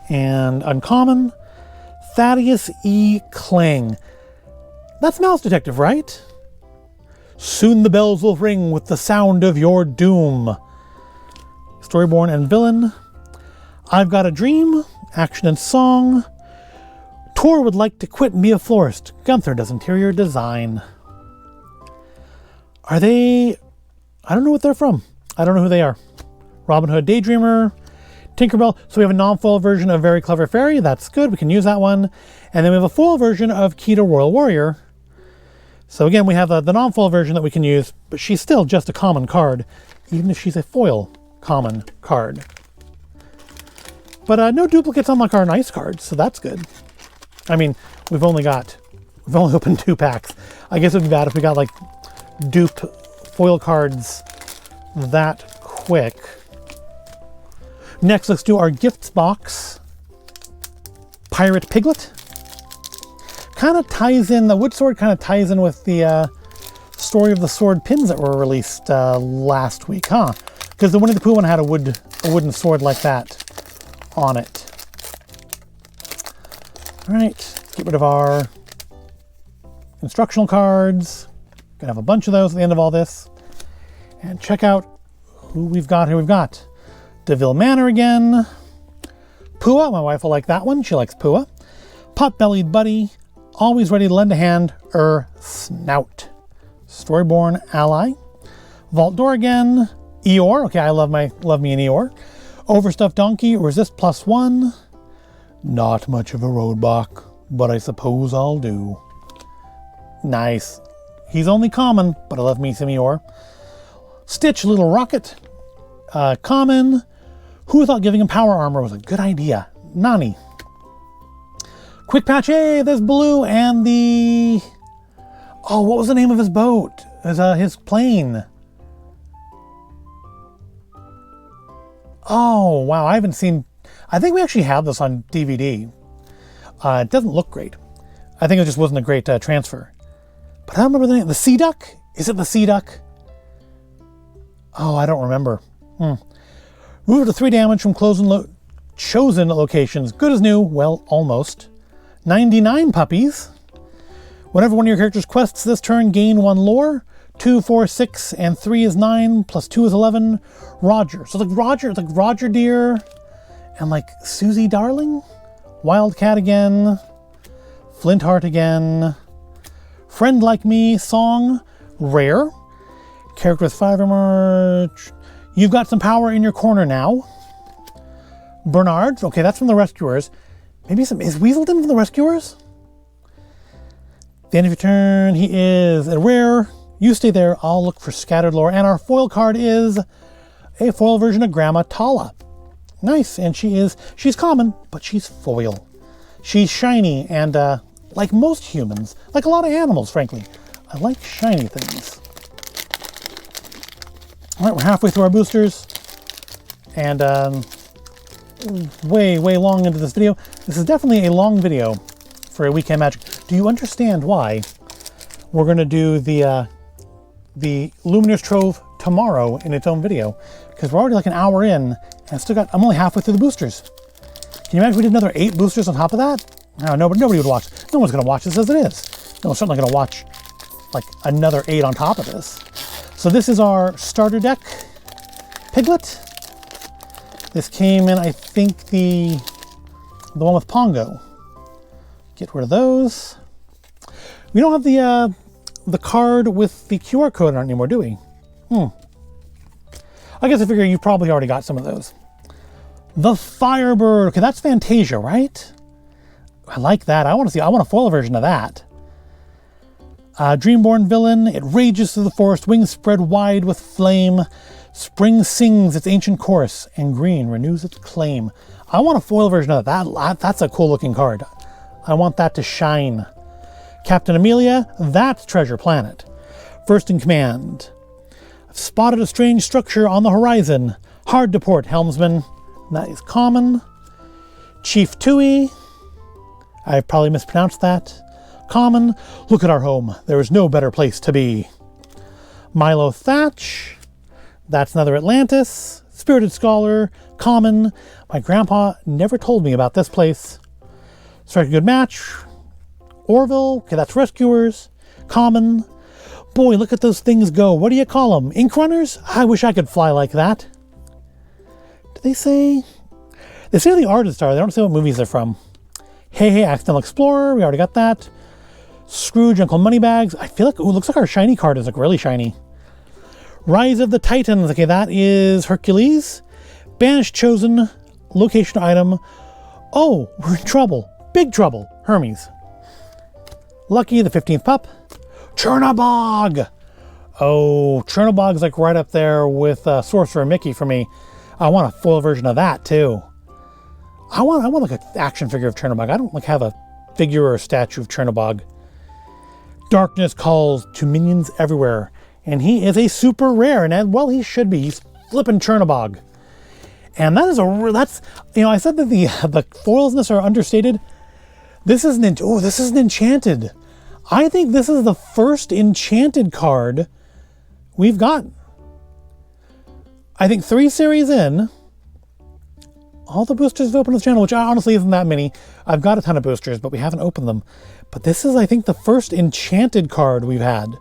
And Uncommon, Thaddeus E. Kling. That's Mouse Detective, right? Soon the bells will ring with the sound of your doom. Storyborn and Villain. I've Got a Dream, Action and Song. Tor would like to quit and be a florist. Gunther does interior design. Are they... I don't know what they're from. I don't know who they are. Robin Hood Daydreamer. Tinkerbell. So we have a non-foil version of Very Clever Fairy. That's good. We can use that one. And then we have a foil version of Kita Royal Warrior. So again, we have the non-foil version that we can use, but she's still just a common card, even if she's a foil common card. But no duplicates on like our nice cards, so that's good. I mean, we've only opened 2 packs. I guess it would be bad if we got like duped foil cards that quick. Next, let's do our gifts box. Pirate Piglet. Kind of ties in, the wood sword kind of ties in with the Story of the Sword pins that were released last week, huh? Because the Winnie the Pooh one had a wooden sword like that on it. All right, let's get rid of our instructional cards. Gonna have a bunch of those at the end of all this. And check out who we've got here. We've got DeVille Manor again. Pua, my wife will like that one. She likes Pua. Pot-bellied Buddy. Always ready to lend a hand. Snout. Storyborn Ally. Vault Door again. Eeyore. Okay, I love me an Eeyore. Overstuffed Donkey. Resist +1. Not much of a roadblock, but I suppose I'll do. Nice. He's only common, but I love me some Eeyore. Stitch Little Rocket. Common. Who thought giving him power armor was a good idea? Nani. Quick Patch. Hey, there's Blue and the... Oh, what was the name of his boat? His plane. Oh, wow. I haven't seen... I think we actually have this on DVD. It doesn't look great. I think it just wasn't a great transfer. But I don't remember the name. The Sea Duck? Is it the Sea Duck? Oh, I don't remember. Move to 3 damage from chosen locations. Good as new. Well, almost. 99 puppies. Whenever one of your characters quests this turn, gain 1 lore. 2, 4, 6, and 3 is 9, plus 2 is 11. Roger. So it's like Roger Deer and like Susie Darling. Wildcat again. Flintheart again. Friend Like Me song. Rare. Character with 5 or more. You've got some power in your corner now. Bernard. Okay, that's from the Rescuers. Maybe is Weaselton from the Rescuers? At the end of your turn, he is a rare. You stay there. I'll look for scattered lore. And our foil card is a foil version of Grandma Tala. Nice. And she's common, but she's foil. She's shiny and like most humans, like a lot of animals, frankly. I like shiny things. All right, we're halfway through our boosters. And way long into this video. This is definitely a long video for a Weekend Magic. Do you understand why we're going to do the Illumineer's Trove tomorrow in its own video? Because we're already like an hour in, and I'm only halfway through the boosters. Can you imagine if we did another 8 boosters on top of that? No, nobody would watch. No one's going to watch this as it is. No one's certainly going to watch like another 8 on top of this. So this is our starter deck Piglet. This came in, I think, the one with Pongo. Get rid of those. We don't have the card with the QR code on it anymore, do we? I guess I figure you probably already got some of those. The Firebird. Okay, that's Fantasia, right? I like that. I want a foil version of that. Dreamborn villain. It rages through the forest, wings spread wide with flame. Spring sings its ancient chorus, and green renews its claim. I want a foil version of that. That's a cool looking card. I want that to shine. Captain Amelia. That's Treasure Planet. First in command. I've spotted a strange structure on the horizon. Hard to port, helmsman. That is common. Chief Tui. I probably mispronounced that. Common. Look at our home. There is no better place to be. Milo Thatch. That's another Atlantis. Spirited Scholar. Common. My grandpa never told me about this place. Strike a good match. Orville. Okay, that's Rescuers. Common. Boy, look at those things go. What do you call them? Ink runners? I wish I could fly like that. Did they say? They say the artists are. They don't say what movies they're from. Hey, Accidental Explorer. We already got that. Scrooge, Uncle Moneybags. I feel like, it looks like our shiny card is like really shiny. Rise of the Titans. Okay, that is Hercules. Banished Chosen. Location item. Oh, we're in trouble. Big trouble. Hermes. Lucky, the 15th pup. Chernabog. Oh, Chernabog's like right up there with Sorcerer Mickey for me. I want a full version of that too. I want like an action figure of Chernabog. I don't like have a figure or a statue of Chernabog. Darkness calls to minions everywhere, and he is a super rare, and well, he should be. He's flipping Chernabog, and that's I said that the foils in this are understated. This is an enchanted. I think this is the first enchanted card we've gotten. I think 3 series in, all the boosters have opened on the channel, which honestly isn't that many. I've got a ton of boosters, but we haven't opened them. But this is, I think, the first enchanted card we've had.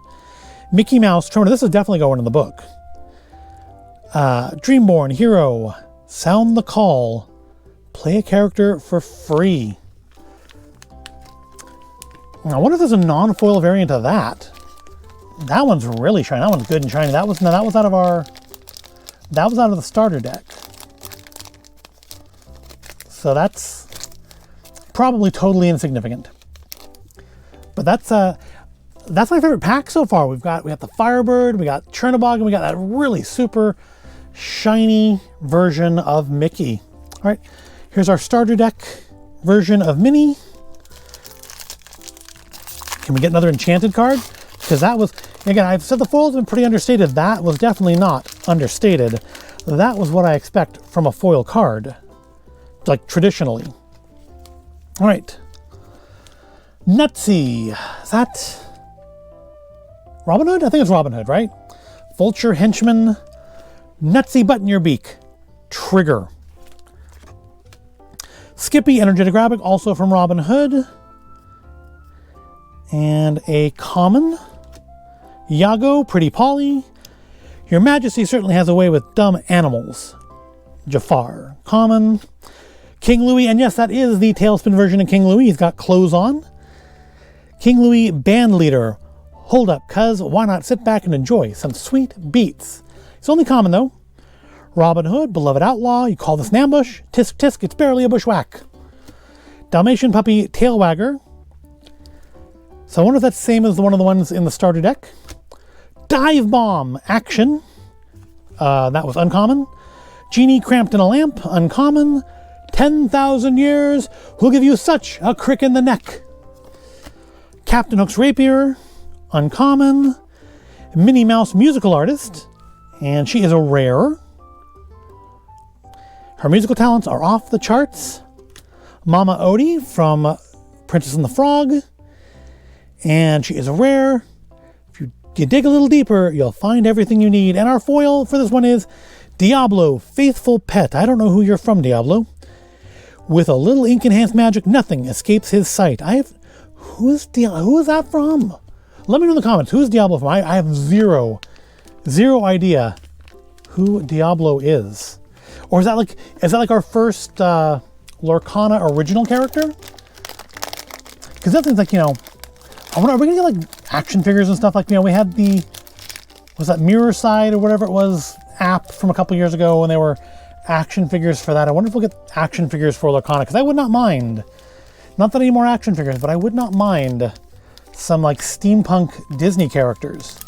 Mickey Mouse, this is definitely going in the book. Dreamborn, Hero, Sound the Call, play a character for free. I wonder if there's a non-foil variant of that. That one's really shiny. That one's good and shiny. That was out of the starter deck. So that's probably totally insignificant. But that's my favorite pack so far. We got the Firebird, we got Chernabog, and we got that really super shiny version of Mickey. All right, here's our starter deck version of Minnie. Can we get another enchanted card? Because that was, again, I've said the foils have been pretty understated. That was definitely not understated. That was what I expect from a foil card, like traditionally. All right. Nutsy. Is that Robin Hood? I think it's Robin Hood, right? Vulture Henchman. Nutsy Button Your Beak. Trigger. Skippy Energetic Rabbit, also from Robin Hood. And a common. Yago, Pretty Polly. Your Majesty certainly has a way with dumb animals. Jafar, common. King Louis, and yes, that is the Tailspin version of King Louis. He's got clothes on. King Louis, Band Leader. Hold up, cuz why not sit back and enjoy some sweet beats? It's only common though. Robin Hood, Beloved Outlaw. You call this an ambush? Tisk tisk, it's barely a bushwhack. Dalmatian Puppy, Tailwagger. So I wonder if that's the same as one of the ones in the starter deck. Dive Bomb, Action. That was uncommon. Genie cramped in a lamp, uncommon. 10,000 years will give you such a crick in the neck. Captain Hook's Rapier, uncommon. Minnie Mouse, Musical Artist, and she is a rare. Her musical talents are off the charts. Mama Odie from Princess and the Frog. And she is a rare. If you dig a little deeper, you'll find everything you need. And our foil for this one is Diablo, Faithful Pet. I don't know who you're from, Diablo. With a little ink-enhanced magic, nothing escapes his sight. Who is that from? Let me know in the comments. Who is Diablo from? I have zero idea who Diablo is. Or is that like our first Lorcana original character? Because that thing's like, you know, I wonder, are we gonna get like action figures and stuff? Like, you know, we had was that Mirror Side or whatever it was app from a couple years ago when they were action figures for that. I wonder if we'll get action figures for Lorcana, because I would not mind. Not that I need more action figures, but I would not mind some like steampunk Disney characters.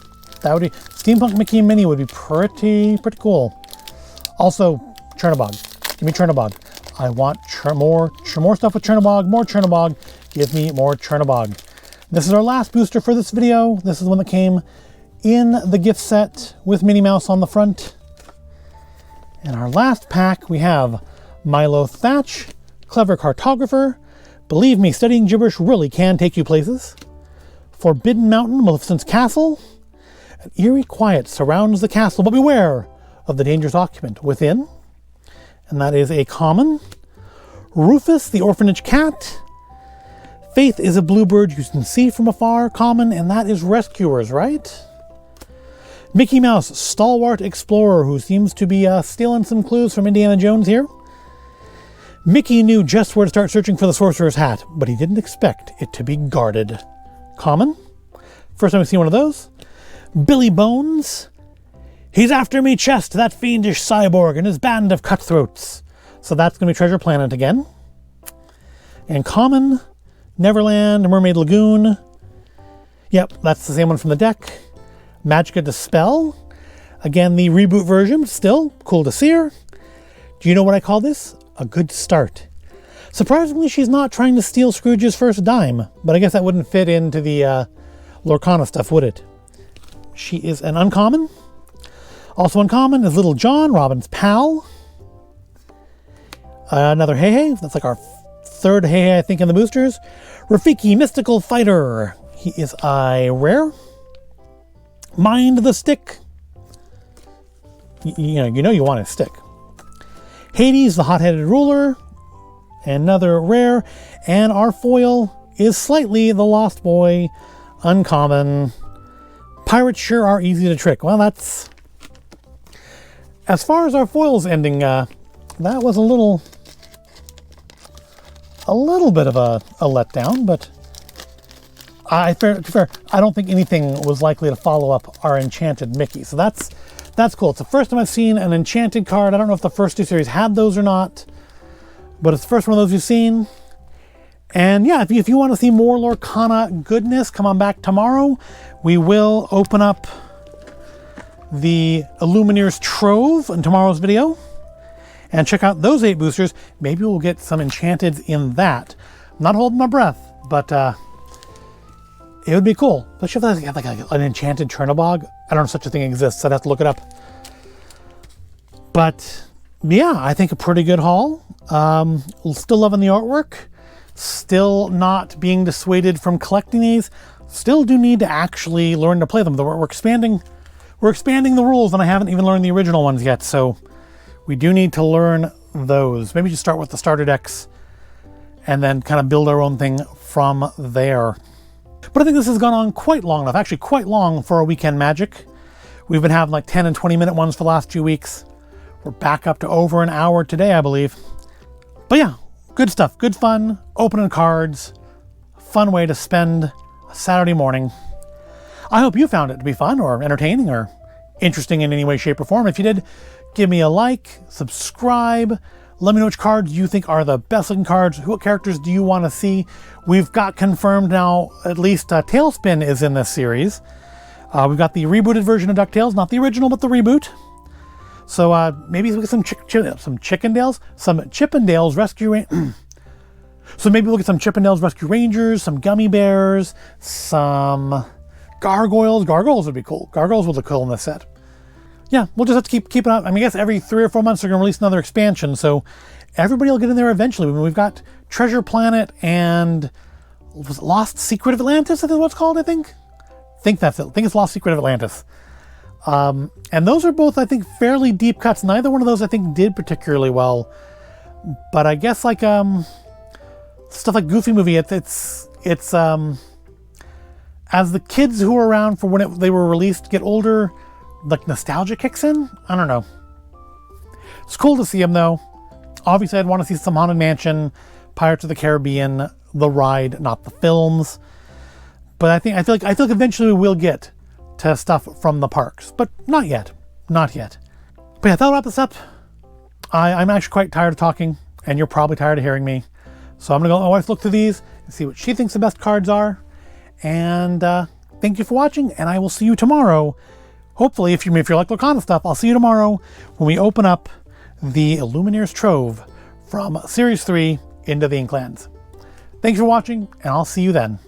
That would be steampunk Mickey and Minnie would be pretty cool. Also, Chernobog. Give me Chernobog. I want more stuff with Chernobog. More Chernobog. Give me more Chernobog. This is our last booster for this video. This is the one that came in the gift set with Minnie Mouse on the front. In our last pack, we have Milo Thatch, Clever Cartographer. Believe me, studying gibberish really can take you places. Forbidden Mountain, Maleficent's Castle. An eerie quiet surrounds the castle, but beware of the dangerous occupant within. And that is a common. Rufus, the Orphanage Cat. Faith is a bluebird you can see from afar, common, and that is Rescuers, right? Mickey Mouse, Stalwart Explorer, who seems to be stealing some clues from Indiana Jones here. Mickey knew just where to start searching for the Sorcerer's Hat, but he didn't expect it to be guarded. Common. First time we've seen one of those. Billy Bones. He's after me chest, that fiendish cyborg and his band of cutthroats. So that's going to be Treasure Planet again. And common, Neverland, Mermaid Lagoon. Yep, that's the same one from the deck. Magica Dispel. Again, the reboot version, still cool to see her. Do you know what I call this? A good start. Surprisingly, she's not trying to steal Scrooge's first dime, but I guess that wouldn't fit into the Lorcana stuff, would it? She is an uncommon. Also uncommon is Little John, Robin's pal. Another Hey Hey. That's like our third Hey Hey, I think, in the boosters. Rafiki, Mystical Fighter. He is a rare. Mind the Stick. You know you want a stick. Hades, the Hot-Headed Ruler. Another rare. And our foil is slightly the Lost Boy. Uncommon. Pirates sure are easy to trick. Well, that's... As far as our foils ending, that was a little bit of a letdown, but I don't think anything was likely to follow up our Enchanted Mickey. So that's cool. It's the first time I've seen an Enchanted card. I don't know if the first two series had those or not, but it's the first one of those you've seen. And yeah, if you want to see more Lorcana goodness, come on back tomorrow. We will open up the Illumineer's Trove in tomorrow's video and check out those 8 boosters. Maybe we'll get some Enchanteds in that. I'm not holding my breath, but it would be cool. Especially if they have like an Enchanted Chernobog. I don't know if such a thing exists. I'd have to look it up. But yeah, I think a pretty good haul. Still loving the artwork. Still not being dissuaded from collecting these. Still do need to actually learn to play them. We're expanding the rules, and I haven't even learned the original ones yet, so we do need to learn those. Maybe just start with the starter decks and then kind of build our own thing from there. But I think this has gone on quite long enough, actually quite long for a weekend magic. We've been having like 10 and 20 minute ones for the last few weeks. We're back up to over an hour today, I believe. But yeah, good stuff, good fun, opening cards, fun way to spend a Saturday morning. I hope you found it to be fun or entertaining or interesting in any way, shape, or form. If you did, give me a like, subscribe. Let me know which cards you think are the best looking cards. What characters do you want to see? We've got confirmed now, at least Tailspin is in this series. We've got the rebooted version of Ducktales, not the original, but the reboot. So maybe we'll get some Chippendales Rescue So maybe we'll get some Chippendales Rescue Rangers, some Gummy Bears, some Gargoyles. Gargoyles would be cool. Gargoyles would look cool in this set. yeah, we'll just have to keep it up. I mean, I guess every 3 or 4 months they're going to release another expansion, so everybody will get in there eventually. I mean, we've got Treasure Planet and was it Lost Secret of Atlantis? I think what's called. I think that's it. I think it's Lost Secret of Atlantis. And those are both, I think, fairly deep cuts. Neither one of those I think did particularly well, but I guess like stuff like Goofy Movie, it's as the kids who were around for when they were released get older, like nostalgia kicks in. I don't know. It's cool to see them though. Obviously, I'd want to see some Haunted Mansion, Pirates of the Caribbean, the ride, not the films. But I feel like eventually we will get to stuff from the parks, but not yet. Not yet. But yeah, that'll wrap this up. I'm actually quite tired of talking, and you're probably tired of hearing me. So I'm gonna go let my wife look through these and see what she thinks the best cards are. And thank you for watching, and I will see you tomorrow. Hopefully, if you're like Lorcana stuff, I'll see you tomorrow when we open up the Illumineer's Trove from Series 3 Into the Inklands. Thanks for watching, and I'll see you then.